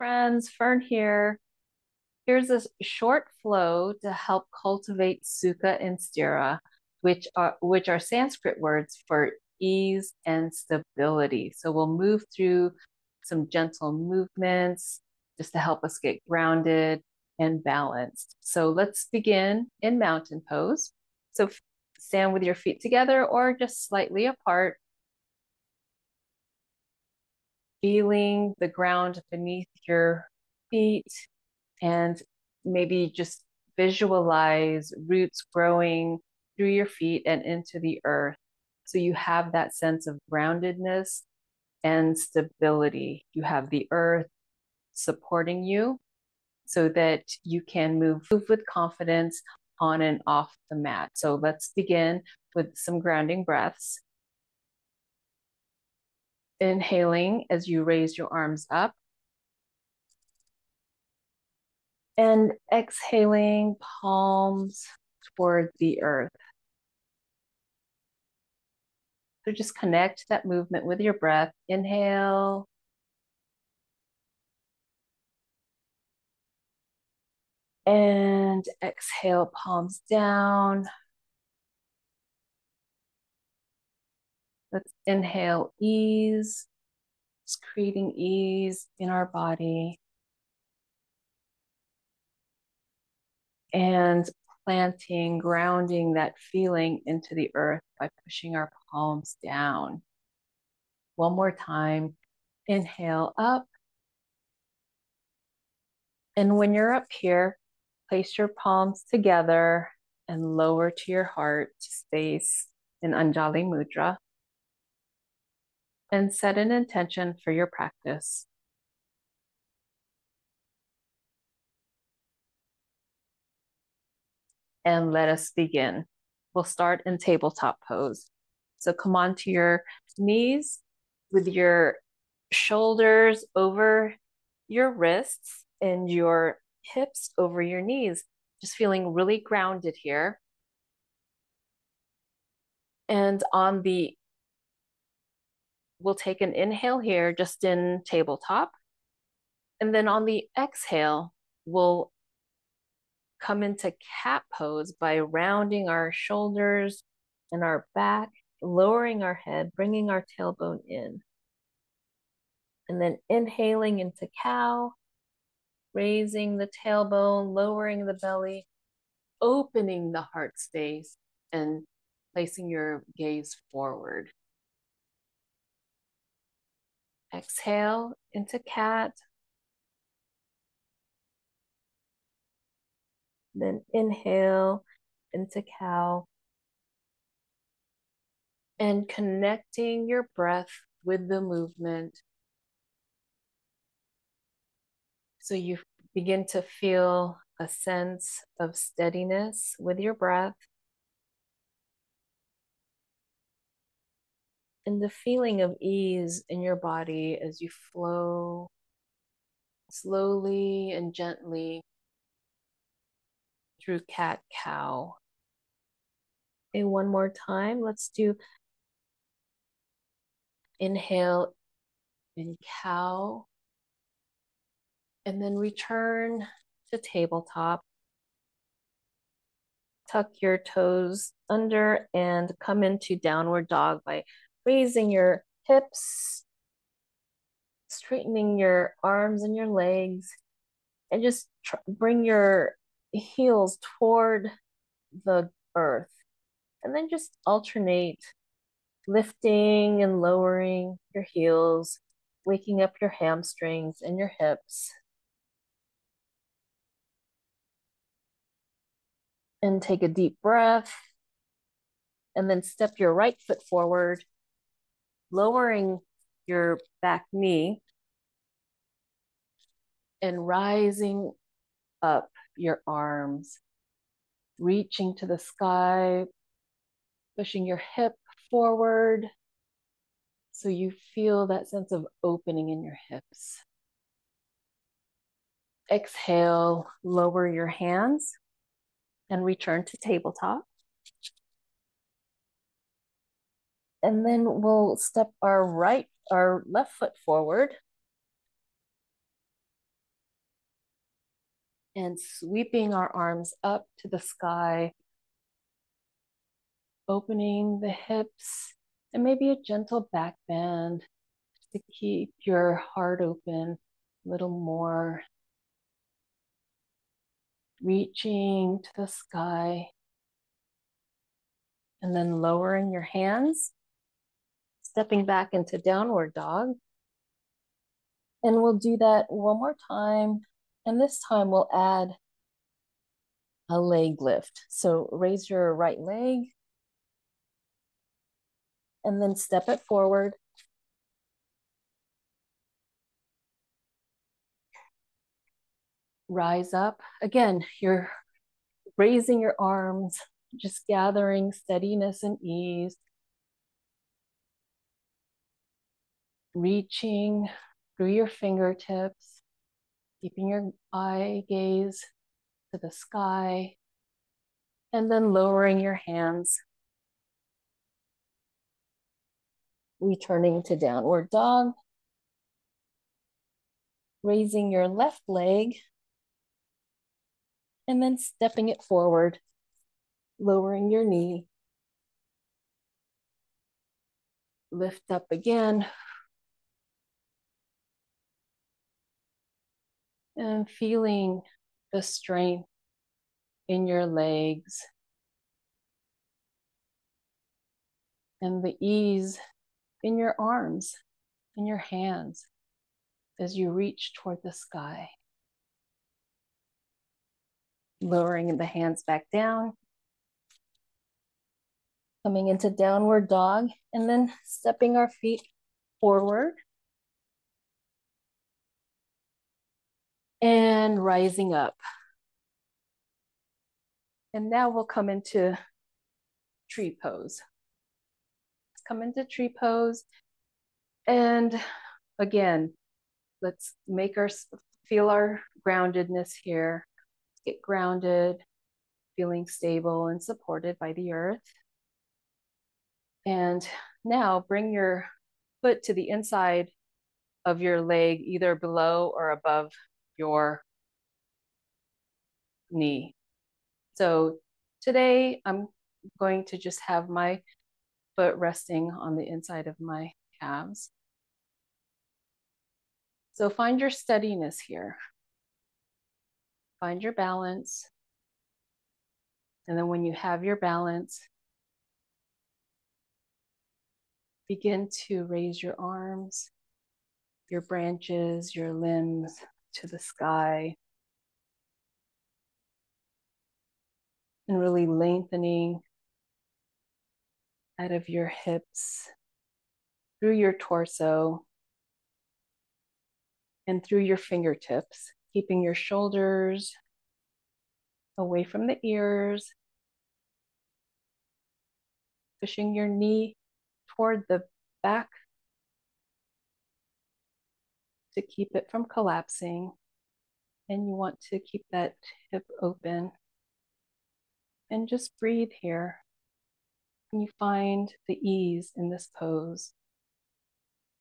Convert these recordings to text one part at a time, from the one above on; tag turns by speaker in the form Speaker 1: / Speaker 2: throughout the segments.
Speaker 1: friends, Fern here. Here's a short flow to help cultivate sukha and sthira, which are Sanskrit words for ease and stability. So we'll move through some gentle movements just to help us get grounded and balanced. So let's begin in mountain pose. So stand with your feet together or just slightly apart, feeling the ground beneath your feet, and maybe just visualize roots growing through your feet and into the earth. So you have that sense of groundedness and stability. You have the earth supporting you so that you can move with confidence on and off the mat. So let's begin with some grounding breaths. Inhaling as you raise your arms up. And exhaling, palms toward the earth. So just connect that movement with your breath. Inhale. And exhale, palms down. Let's inhale ease, just creating ease in our body. And planting, grounding that feeling into the earth by pushing our palms down. One more time. Inhale up. And when you're up here, place your palms together and lower to your heart to space in Anjali Mudra. And set an intention for your practice. And let us begin. We'll start in tabletop pose. So come onto your knees with your shoulders over your wrists and your hips over your knees. Just feeling really grounded here. And we'll take an inhale here just in tabletop. And then on the exhale, we'll come into cat pose by rounding our shoulders and our back, lowering our head, bringing our tailbone in. And then inhaling into cow, raising the tailbone, lowering the belly, opening the heart space, and placing your gaze forward. Exhale into cat. Then inhale into cow. And connecting your breath with the movement. So you begin to feel a sense of steadiness with your breath. And the feeling of ease in your body as you flow slowly and gently through cat cow. Okay, one more time. Let's do inhale in cow. And then return to tabletop. Tuck your toes under and come into downward dog by raising your hips, straightening your arms and your legs, and just bring your heels toward the earth. And then just alternate lifting and lowering your heels, waking up your hamstrings and your hips. And take a deep breath. And then step your right foot forward, lowering your back knee and rising up your arms, reaching to the sky, pushing your hip forward so you feel that sense of opening in your hips. Exhale, lower your hands and return to tabletop. And then we'll step our left foot forward. and sweeping our arms up to the sky, opening the hips, and maybe a gentle back bend to keep your heart open a little more. Reaching to the sky, and then lowering your hands, stepping back into downward dog. And we'll do that one more time. And this time we'll add a leg lift. So raise your right leg and then step it forward. Rise up. Again, you're raising your arms, just gathering steadiness and ease. Reaching through your fingertips, keeping your eye gaze to the sky, and then lowering your hands. Returning to downward dog. Raising your left leg and then stepping it forward, lowering your knee. Lift up again. And feeling the strength in your legs and the ease in your arms, in your hands as you reach toward the sky. Lowering the hands back down, coming into downward dog, and then stepping our feet forward and rising up. And now we'll come into tree pose. Let's come into tree pose. And again, let's make our feel our groundedness here. Get grounded, feeling stable and supported by the earth. And now bring your foot to the inside of your leg, either below or above your knee. So today I'm going to just have my foot resting on the inside of my calves. So find your steadiness here. Find your balance. And then when you have your balance, begin to raise your arms, your branches, your limbs to the sky. And really lengthening out of your hips, through your torso, and through your fingertips, keeping your shoulders away from the ears, pushing your knee toward the back to keep it from collapsing. And you want to keep that hip open. And just breathe here. And you find the ease in this pose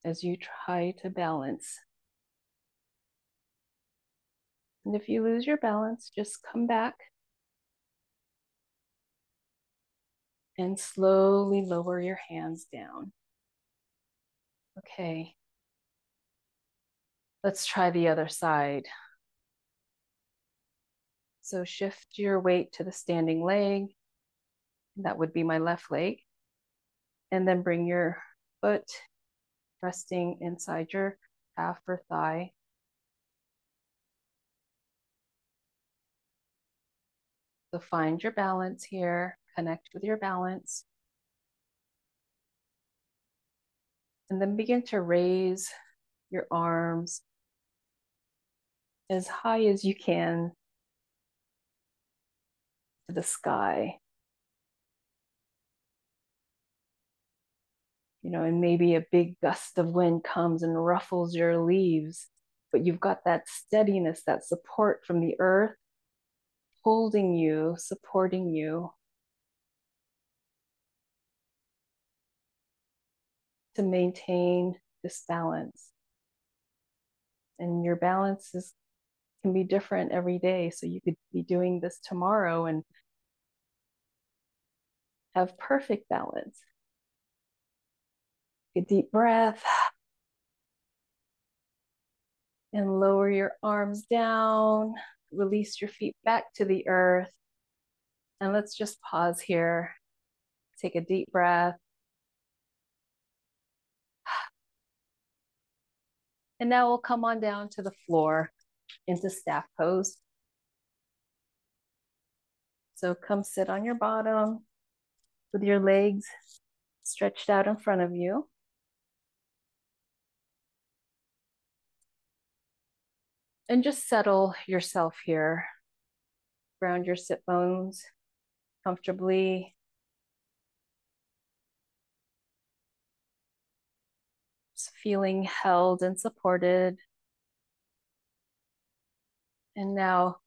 Speaker 1: as you try to balance. And if you lose your balance, just come back and slowly lower your hands down. Okay. Let's try the other side. So shift your weight to the standing leg. That would be my left leg. And then bring your foot resting inside your calf or thigh. So find your balance here, connect with your balance. And then begin to raise your arms as high as you can to the sky. You know, and maybe a big gust of wind comes and ruffles your leaves, but you've got that steadiness, that support from the earth, holding you, supporting you to maintain this balance. And your balance is can be different every day. So you could be doing this tomorrow and have perfect balance. Take a deep breath and lower your arms down. Release your feet back to the earth. And let's just pause here. Take a deep breath. And now we'll come on down to the floor into staff pose. So come sit on your bottom with your legs stretched out in front of you. And just settle yourself here. Ground your sit bones comfortably. Just feeling held and supported. And now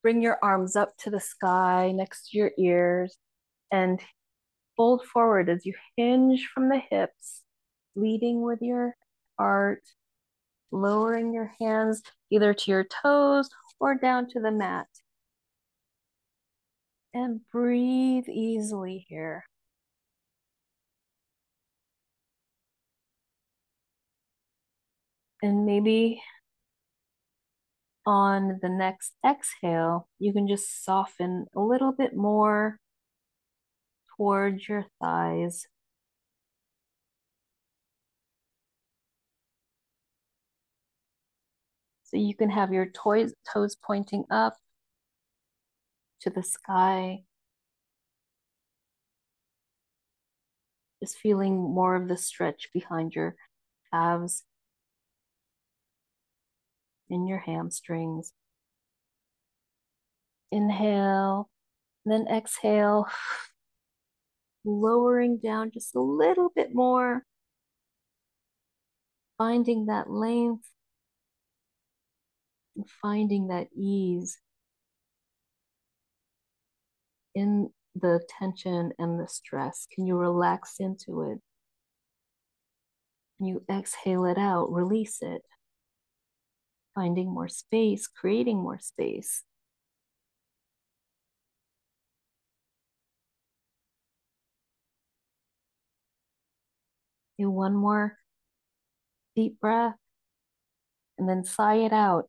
Speaker 1: bring your arms up to the sky next to your ears and fold forward as you hinge from the hips, leading with your heart, lowering your hands either to your toes or down to the mat. And breathe easily here. And maybe on the next exhale, you can just soften a little bit more towards your thighs. So you can have your toes pointing up to the sky. Just feeling more of the stretch behind your calves and your hamstrings. Inhale, and then exhale, lowering down just a little bit more, finding that length and finding that ease in the tension and the stress. Can you relax into it? Can you exhale it out, release it? Finding more space, creating more space. Do one more deep breath and then sigh it out.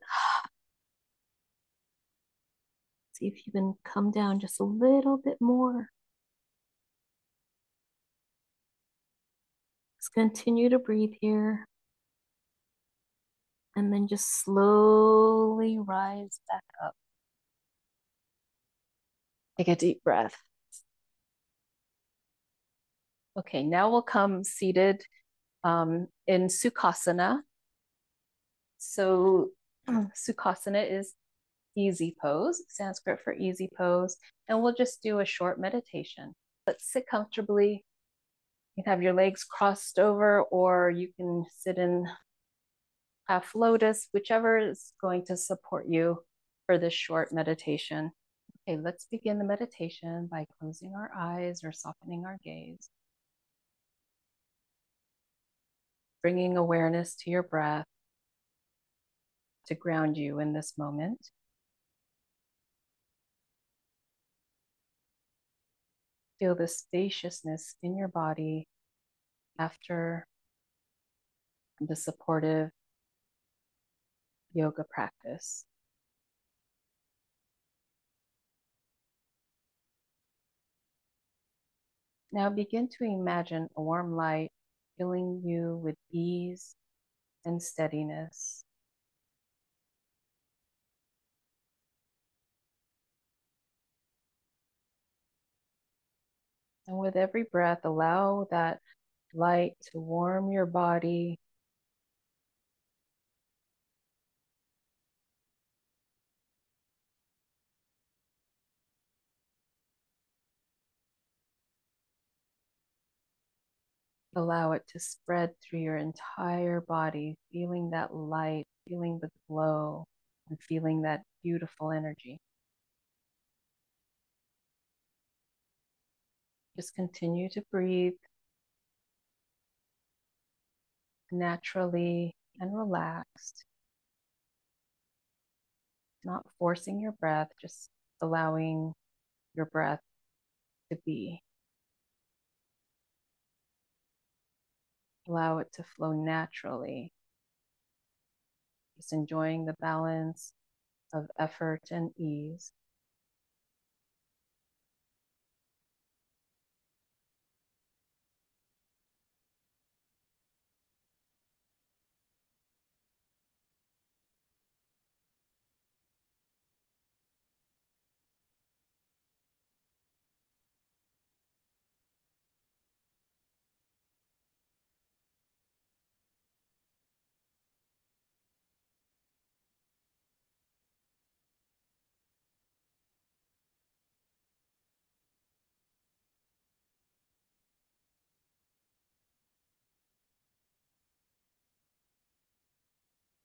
Speaker 1: See if you can come down just a little bit more. Just continue to breathe here. And then just slowly rise back up. Take a deep breath. Okay, now we'll come seated in Sukhasana. So Sukhasana is easy pose, Sanskrit for easy pose. And we'll just do a short meditation. Let's sit comfortably. You can have your legs crossed over, or you can sit in half lotus, whichever is going to support you for this short meditation. Okay, let's begin the meditation by closing our eyes or softening our gaze. Bringing awareness to your breath to ground you in this moment. Feel the spaciousness in your body after the supportive yoga practice. Now begin to imagine a warm light filling you with ease and steadiness. And with every breath, allow that light to warm your body. Allow it to spread through your entire body, feeling that light, feeling the glow, and feeling that beautiful energy. Just continue to breathe naturally and relaxed. not forcing your breath, just allowing your breath to be. Allow it to flow naturally, just enjoying the balance of effort and ease.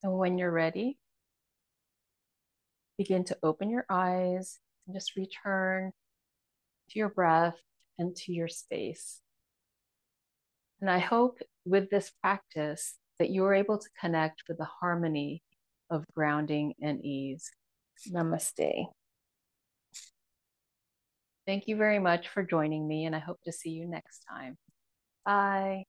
Speaker 1: And when you're ready, begin to open your eyes and just return to your breath and to your space. And I hope with this practice that you are able to connect with the harmony of grounding and ease. Namaste. Thank you very much for joining me, and I hope to see you next time. Bye.